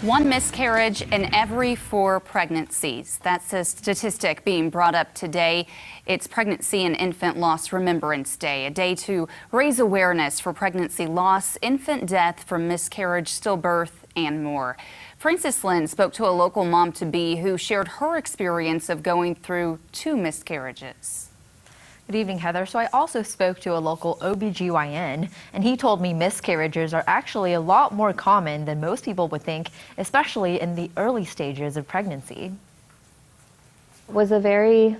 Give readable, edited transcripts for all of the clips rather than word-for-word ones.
One miscarriage in every 4 pregnancies. That's a statistic being brought up today. It's Pregnancy and Infant Loss Remembrance Day, a day to raise awareness for pregnancy loss, infant death from miscarriage, stillbirth, and more. Frances Lynn spoke to a local mom-to-be who shared her experience of going through 2 miscarriages. Good evening, Heather. So I also spoke to a local OBGYN, and he told me miscarriages are actually a lot more common than most people would think, especially in the early stages of pregnancy. It was a very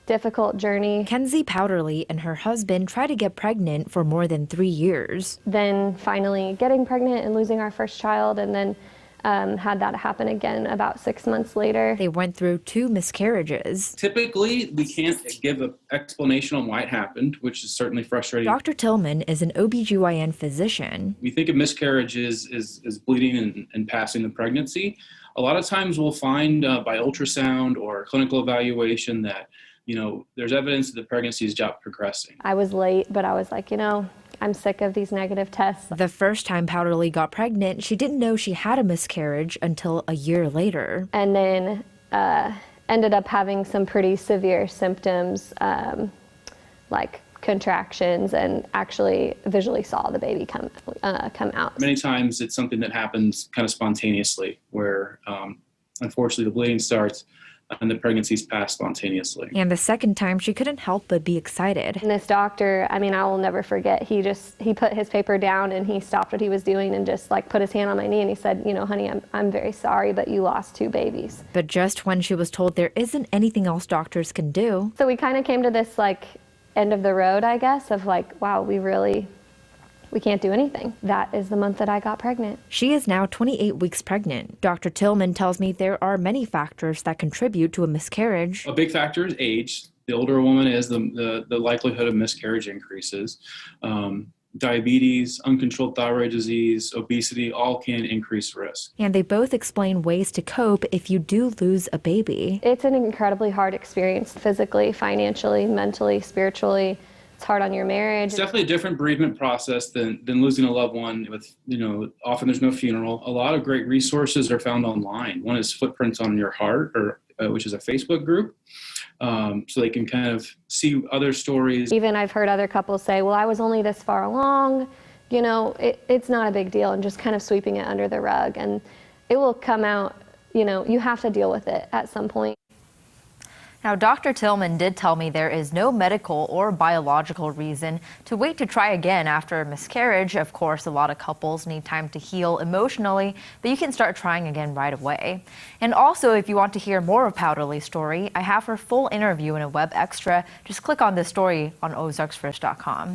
difficult journey. Kenzie Powderly and her husband tried to get pregnant for more than 3 years. Then finally getting pregnant and losing our first child, and then had that happen again about 6 months later. They went through 2 miscarriages. Typically, we can't give an explanation on why it happened, which is certainly frustrating. Dr. Tillman is an OBGYN physician. We think of miscarriage as bleeding and passing the pregnancy. A lot of times we'll find by ultrasound or clinical evaluation that, there's evidence that the pregnancy is just progressing. I was late, but I was like, I'm sick of these negative tests. The first time Powderly got pregnant, she didn't know she had a miscarriage until a year later. And then ended up having some pretty severe symptoms, like contractions, and actually visually saw the baby come out. Many times it's something that happens kind of spontaneously, where unfortunately the bleeding starts and the pregnancy's passed spontaneously. And the second time, she couldn't help but be excited. And this doctor, I will never forget, he put his paper down and he stopped what he was doing and just put his hand on my knee and he said, honey, I'm very sorry, but you lost 2 babies. But just when she was told there isn't anything else doctors can do. So we kind of came to this end of the road, I guess, of wow, we can't do anything. That is the month that I got pregnant. She is now 28 weeks pregnant. Dr. Tillman tells me there are many factors that contribute to a miscarriage. A big factor is age. The older a woman is, the likelihood of miscarriage increases. Diabetes, uncontrolled thyroid disease, obesity, all can increase risk. And they both explain ways to cope if you do lose a baby. It's an incredibly hard experience, physically, financially, mentally, spiritually. It's hard on your marriage. It's definitely a different bereavement process than losing a loved one with, often there's no funeral. A lot of great resources are found online. One is Footprints on Your Heart, which is a Facebook group. So they can kind of see other stories. Even I've heard other couples say, well, I was only this far along. It's not a big deal, and just kind of sweeping it under the rug. And it will come out, you have to deal with it at some point. Now, Dr. Tillman did tell me there is no medical or biological reason to wait to try again after a miscarriage. Of course, a lot of couples need time to heal emotionally, but you can start trying again right away. And also, if you want to hear more of Powderly's story, I have her full interview in a web extra. Just click on this story on ozarksfirst.com.